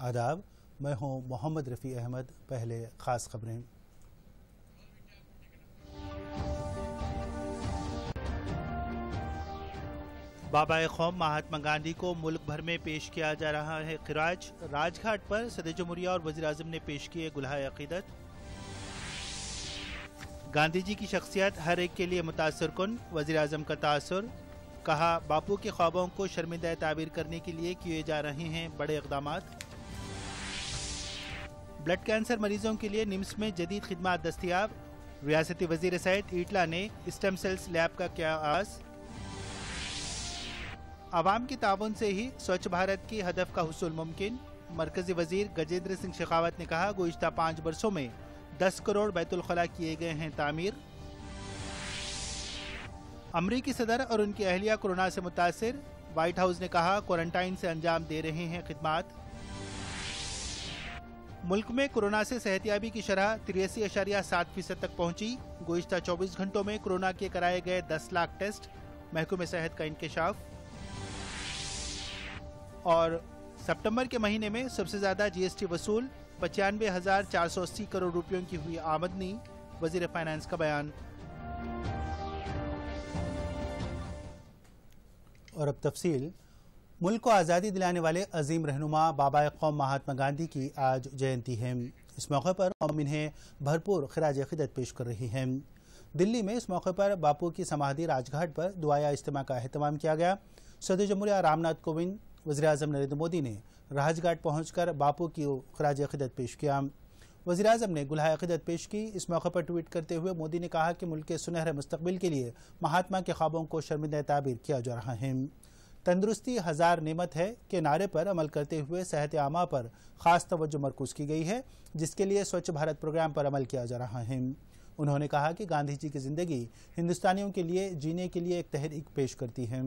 आदाब, मैं हूं मोहम्मद रफ़ी अहमद। पहले खास खबरें। बाबा क़ौम महात्मा गांधी को मुल्क भर में पेश किया जा रहा है खिराज। राजघाट पर सदर जमहूरिया और वज़ीर आज़म ने पेश किए गुलहाए अक़ीदत। गांधी जी की शख्सियत हर एक के लिए मुतासिर कुन, वज़ीर आज़म का तासुर। कहा, बापू के ख्वाबों को शर्मिंदा ताबीर करने के लिए किए जा रहे हैं बड़े इक़दामात। ब्लड कैंसर मरीजों के लिए निम्स में जदीद खिदमात दस्तियाब। रियासती वज़ीर सैयद ईटला ने स्टेम सेल्स लैब का किया आगाज़। आवाम के ताउन से ही स्वच्छ भारत की हदफ का हुसूल मुमकिन। मरकजी वजीर गजेंद्र सिंह शेखावत ने कहा, गुज़िश्ता 5 बरसों में 10 करोड़ बैतुल खला किए गए हैं तामीर। अमरीकी सदर और उनकी अहलिया कोरोना से मुतासिर। व्हाइट हाउस ने कहा, क्वारंटाइन से अंजाम दे रहे हैं खिदमात। मुल्क में कोरोना से सेहतियाबी की शरह 83.7% तक पहुंची। गुज़िश्ता 24 घंटों में कोरोना के कराए गए 10 लाख टेस्ट। महकमे सेहत का इंकशाफ। और सितंबर के महीने में सबसे ज्यादा जीएसटी वसूल 95,480 करोड़ रुपयों की हुई आमदनी। वजीर फाइनेंस का बयान। और अब तफसील। मुल्क को आज़ादी दिलाने वाले अजीम रहनुमा बाबा क़ौम महात्मा गांधी की आज जयंती है। इस मौके पर कौम इन्हें भरपूर खिराज अक़ीदत पेश कर रही है। दिल्ली में इस मौके पर बापू की समाधि राजघाट पर दुआया इज्तिमा का एहतमाम किया गया। सदर जमहूरिया रामनाथ कोविंद, वज़ीर आज़म नरेंद्र मोदी ने राजघाट पहुंचकर बापू की खिराज अक़ीदत पेश किया। वज़ीर आज़म ने गुलहाए अक़ीदत पेश की। इस मौके पर ट्वीट करते हुए मोदी ने कहा कि मुल्क के सुनहरे मुस्तक़बिल के लिए महात्मा के ख्वाबों को शर्मिंदा ताबीर किया जा रहा है। तंदुरुस्ती हज़ार नेमत है के नारे पर अमल करते हुए सेहत आमा पर ख़ास तवज्जो मरकूज़ की गई है, जिसके लिए स्वच्छ भारत प्रोग्राम पर अमल किया जा रहा है। उन्होंने कहा कि गांधी जी की ज़िंदगी हिंदुस्तानियों के लिए जीने के लिए एक तहरीक पेश करती है।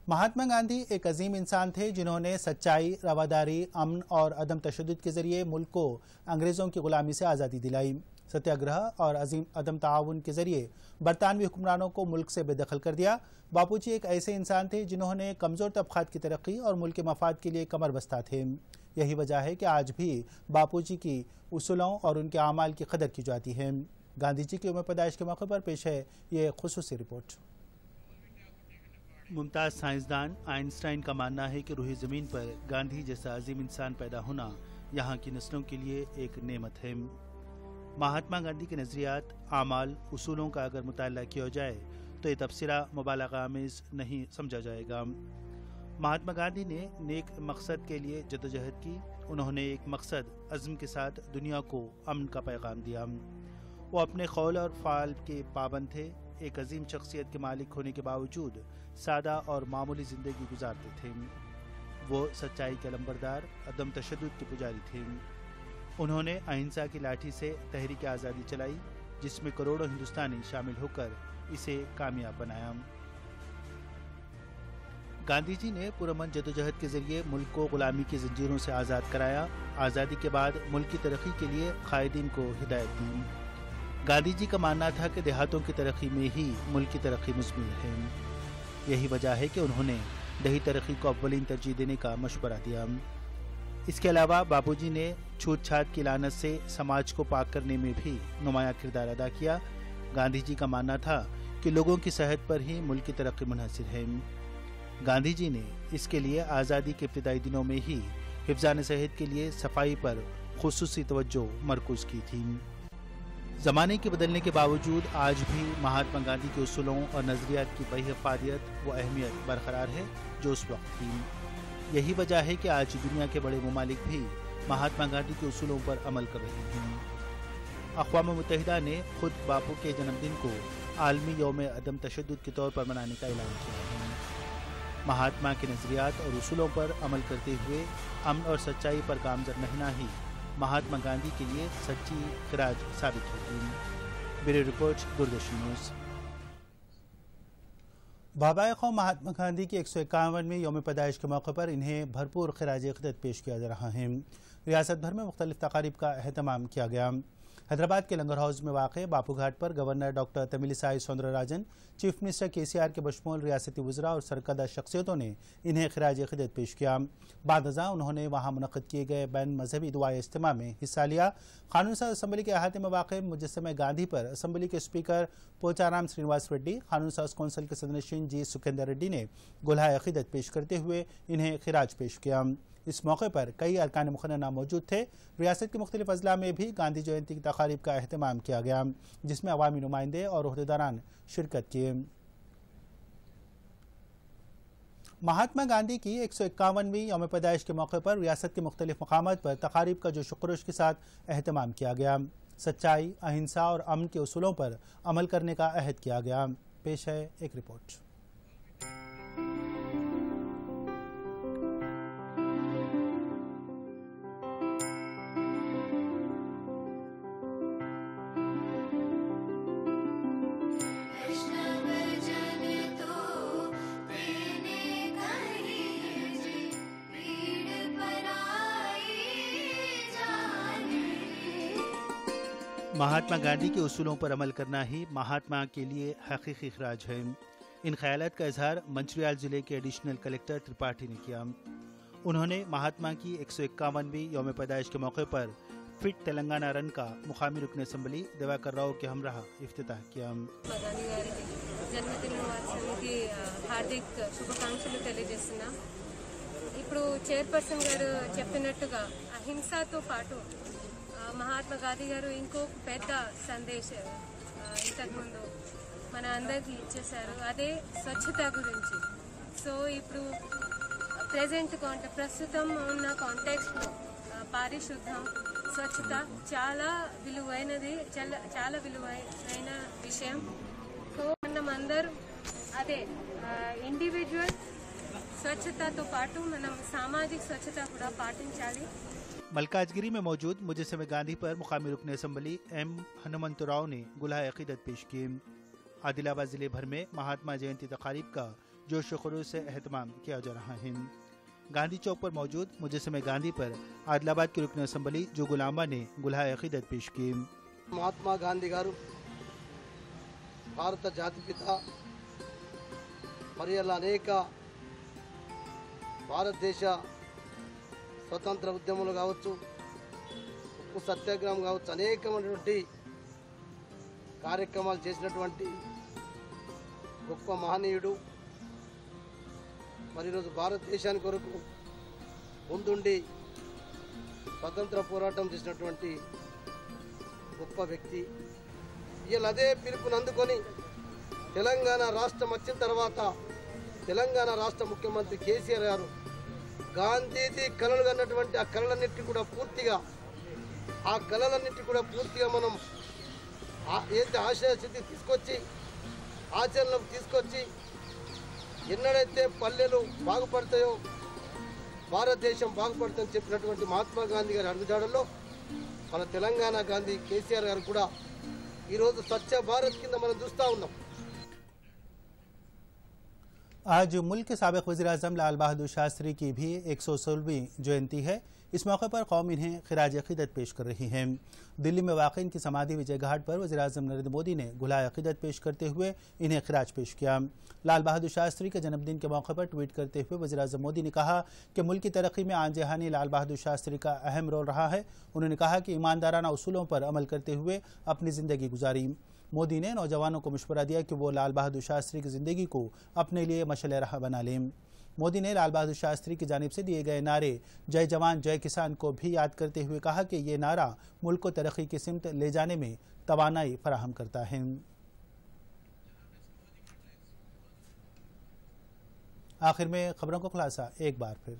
महात्मा गांधी एक अजीम इंसान थे जिन्होंने सच्चाई, रवादारी, अमन और अदम तशद्दुद के जरिए मुल्क को अंग्रेज़ों की गुलामी से आज़ादी दिलाई। सत्याग्रह और अजीम अदम ताउन के जरिए बरतानवी हुक्मरानों को मुल्क से बेदखल कर दिया। बापूजी एक ऐसे इंसान थे जिन्होंने कमज़ोर तबक़ात की तरक्की और मुल्क के मफाद के लिए कमर बस्ता थे। यही वजह है कि आज भी बापूजी की उसूलों और उनके आमाल की कदर की जाती है। गांधी जी की यौम पैदाइश के मौके पर पेश है ये खुसूसी रिपोर्ट। मुमताज़ साइंसदान आइंस्टाइन का मानना है कि रूही ज़मीन पर गांधी जैसा अजीम इंसान पैदा होना यहाँ की नस्लों के लिए एक नेमत है। महात्मा गांधी के नज़रियात, आमाल, उसूलों का अगर मुताला किया जाए तो ये तबसरा मुबालगा आमेज़ नहीं समझा जाएगा। महात्मा गांधी ने नेक मकसद के लिए जदोजहद की। उन्होंने एक मकसद अज़्म के साथ दुनिया को अमन का पैगाम दिया। वो अपने कौल और फ़ाल के पाबंद थे। एक अजीम शख्सियत के मालिक होने के बावजूद सादा और मामूली ज़िंदगी गुजारते थे। वो सच्चाई के लंबरदार, अदम तशद्दुद के पुजारी थे। उन्होंने अहिंसा की लाठी से तहरीक आज़ादी चलाई, जिसमें करोड़ों हिंदुस्तानी शामिल होकर इसे कामयाब बनाया। गांधी जी ने पुरअमन जदोजहद के जरिए मुल्क को गुलामी की जंजीरों से आज़ाद कराया। आज़ादी के बाद मुल्क की तरक्की के लिए कायदीन को हिदायत दी। गांधी जी का मानना था कि देहातों की तरक्की में ही मुल्क की तरक्की मुज़म्मिल है। यही वजह है कि उन्होंने दही तरक्की को अव्वलीन तरजीह देने का मशवरा दिया। इसके अलावा बापूजी ने छूत छात की लानत से समाज को पाक करने में भी नुमाया किरदार अदा किया। गांधी जी का मानना था कि लोगों की सेहत पर ही मुल्क की तरक्की मुनहसिर है। गांधी जी ने इसके लिए आज़ादी के इब्तिदाई दिनों में ही हिफ्ज़ान सेहत के लिए सफाई पर खुसूसी तवज्जो मरकूज़ की थी। ज़माने के बदलने के बावजूद आज भी महात्मा गांधी के उसूलों और नज़रियात की वही अफादियत व अहमियत बरकरार है जो उस वक्त थी। यही वजह है कि आज दुनिया के बड़े ममालिक भी महात्मा गांधी के उसूलों पर अमल कर रहे हैं। अक़वाम मुत्तहिदा ने खुद बापू के जन्मदिन को आलमी यौम अदम तशद्दुद के तौर पर मनाने का ऐलान किया है। महात्मा के नज़रियात और उसूलों पर अमल करते हुए अमन और सच्चाई पर गामज़द रहना ही महात्मा गांधी के लिए सच्ची खिराज साबित होगी। Bureau report, Doordarshan news. बाबा क़ौम महात्मा गांधी की 151वें यौम पैदाइश के मौके पर इन्हें भरपूर खिराज अक़ीदत पेश किया जा रहा है। रियासत भर में मुख्तलिफ तक़ारीब का एहतमाम किया गया। हैदराबाद के लंगर हाउस में वाक़ बापू घाट पर governor doctor Tamilisai Soundararajan, chief minister KCR के बशमूल रियासती वज़रा और सरकर्दा शख्सियतों ने इन्हें खिराज क़िदत पेश किया। बाद अज़ां उन्होंने वहाँ मुनक़्क़िद किए गए बैन मजहबी दुआए इज्तिमा में हिस्सा लिया। कानून साज़ असम्बली के अहाते में वाक़ मुजस्समे गांधी पर असम्बली के स्पीकर पोचाराम श्रीनिवास रेड्डी, कानून साज़ कौंसिल के सदरनशीन जी सुखेंदर रेड्डी ने गुलहाए अक़ीदत पेश करते हुए इन्हें खिराज पेश किया। इस मौके पर कई अरकान मुक़र्ररा मौजूद थे। रियासत के मुख्तलिफ अजला में भी गांधी जयंती की तक़ारीब का अहतमाम किया गया, जिसमें अवामी नुमाइंदे और ओहदेदारान शिरकत किए। महात्मा गांधी की 151वीं यौम पैदाइश के मौके पर रियासत के मुख्तलिफ मकामात पर तक़ारीब का जोश खरोश के साथ अहतमाम किया गया। सच्चाई, अहिंसा और अमन के उसूलों पर अमल करने का अहद किया गया। पेश है एक रिपोर्ट। महात्मा गांधी के उसूलों पर अमल करना ही महात्मा के लिए हकीकी खराज है। इन ख्यालात का इजहार मंचिरियाल जिले के एडिशनल कलेक्टर त्रिपाठी ने किया। उन्होंने महात्मा की 151वीं यौम पैदाइश के मौके पर फिट तेलंगाना रन का मुकामी रुकन असम्बली दिवाकर राव के हमराह इफ्तिताह किया। హార్దిక్ శుభాకాంక్షలు తెలియజేస్తున్నా। ఇప్పుడు చైర్పర్సన్ గారు చెప్పినట్టుగా అహింసతో పాటు మహాత్మా గాంధీ గారు ఇంకొక పెద్ద సందేశం ఇంతకుముందు మన అందరికీ ఇచ్చేశారు, అదే స్వచ్ఛత గురించి। సో ఇప్పుడు ప్రస్తుతం ఉన్న కాంటెక్స్ట్లో పారిశుద్ధం, స్వచ్ఛత చాలా విలువైన విషయం। సో మనం అందరూ అదే ఇండివిజువల్ స్వచ్ఛతతో పాటు మనం సామాజిక స్వచ్ఛత కూడా పాటించాలి। मलकाजगिरी में मौजूद मुजस्समे गांधी पर मुकामी रुकन असम्बली M हनुमंतराव ने गुलहाए अक़ीदत पेश की। आदिलाबाद जिले भर में महात्मा जयंती तक़ारीब का जोश खरोश से अहतमाम किया जा रहा है। गांधी चौक पर मौजूद मुजस्समे गांधी पर आदिलाबाद के रुकन असम्बली जो गुलामा ने गुलहाए अक़ीदत पेश की। महात्मा गांधी गारू भारत जातिपित మరి అలా అనేక భారతదేశ స్వతంత్ర ఉద్యమాలు కావచ్చు, ఉప్పు సత్యాగ్రహం కావచ్చు, అనేకమైనటువంటి కార్యక్రమాలు చేసినటువంటి గొప్ప మహనీయుడు। మరి ఈరోజు భారతదేశానికి కొరకు ముందుండి స్వతంత్ర పోరాటం చేసినటువంటి గొప్ప వ్యక్తి। ఇలా అదే పిలుపుని అందుకొని తెలంగాణ రాష్ట్రం వచ్చిన తర్వాత తెలంగాణ రాష్ట్ర ముఖ్యమంత్రి KCR గారు గాంధీజీ కలలు కన్నటువంటి ఆ కళలన్నింటినీ కూడా పూర్తిగా మనం ఏదైతే ఆశయ స్థితి తీసుకొచ్చి ఆచరణలోకి తీసుకొచ్చి ఎన్నడైతే పల్లెలు బాగుపడతాయో భారతదేశం బాగుపడుతుందని చెప్పినటువంటి మహాత్మా గాంధీ గారి అడుగుజాడల్లో మన తెలంగాణ గాంధీ KCR గారు కూడా ఈరోజు స్వచ్ఛ భారత్ కింద మనం చూస్తూ ఉన్నాం। आज मुल्क के साबिक़ वज़ीर-ए-आज़म लाल बहादुर शास्त्री की भी 116वीं जयंती है। इस मौके पर कौम इन्हें खिराज अक़ीदत पेश कर रही है। दिल्ली में वाक़ इनकी समाधि विजय घाट पर वज़ीर-ए-आज़म नरेंद्र मोदी ने गुलहाए अक़ीदत पेश करते हुए इन्हें खिराज पेश किया। लाल बहादुर शास्त्री के जन्मदिन के मौके पर ट्वीट करते हुए वज़ीर-ए-आज़म मोदी ने कहा कि मुल्क की तरक्की में आन जहानी लाल बहादुर शास्त्री का अहम रोल रहा है। उन्होंने कहा कि ईमानदाराना उसूलों पर अमल करते हुए अपनी ज़िंदगी गुजारी। मोदी ने नौजवानों को मशवरा दिया कि वो लाल बहादुर शास्त्री की ज़िंदगी को अपने लिए मशअल राह बना लें। मोदी ने लाल बहादुर शास्त्री की जानिब से दिए गए नारे जय जवान जय किसान को भी याद करते हुए कहा कि ये नारा मुल्क को तरक्की की सिमत ले जाने में तवानाई फराहम करता है। आखिर में खबरों का खुलासा एक बार फिर।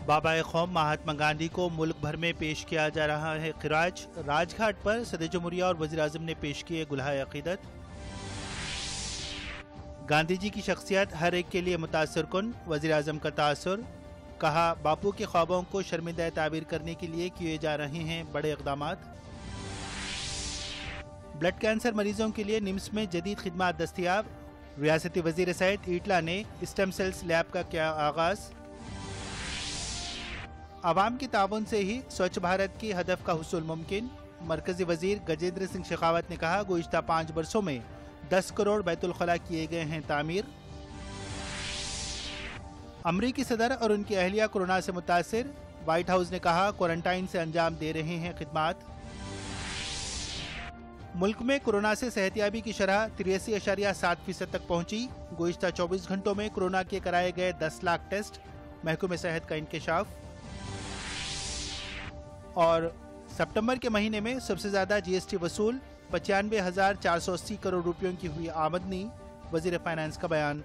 बाबा कौम महात्मा गांधी को मुल्क भर में पेश किया जा रहा है खिराज। राजघाट पर सदर जमहूरिया और वज़ीर-ए-आज़म ने पेश किए गुलहाए अक़ीदत। गांधी जी की शख्सियत हर एक के लिए मुतासिर कुन, वज़ीर-ए-आज़म का तासुर। कहा बापू के ख्वाबों को शर्मिंदा ताबीर करने के लिए किए जा रहे हैं बड़े इक़दामात। ब्लड कैंसर मरीजों के लिए निम्स में जदीद खिदमात दस्तयाब। रियासती वज़ीर सैयद ईटला ने स्टेम सेल्स लैब का किया आगाज़। आवाम के ताउन से ही स्वच्छ भारत की हदफ का हुसूल मुमकिन। मरकजी वजीर गजेंद्र सिंह शेखावत ने कहा, गुज़िश्ता 5 वर्षों में 10 करोड़ बैतुल खला किए गए हैं तामीर। अमरीकी सदर और उनकी अहलिया कोरोना से मुतासिर। व्हाइट हाउस ने कहा, क्वारंटाइन से अंजाम दे रहे हैं खिदमात। मुल्क में कोरोना से सेहतियाबी की शरह 83.7% तक पहुंची। गुज़िश्ता 24 घंटों में कोरोना के कराए गए 10 लाख टेस्ट। महकमे सेहत का इंकशाफ। और सितंबर के महीने में सबसे ज्यादा जीएसटी वसूल, 95,480 करोड़ रुपयों की हुई आमदनी। वजीर फाइनेंस का बयान।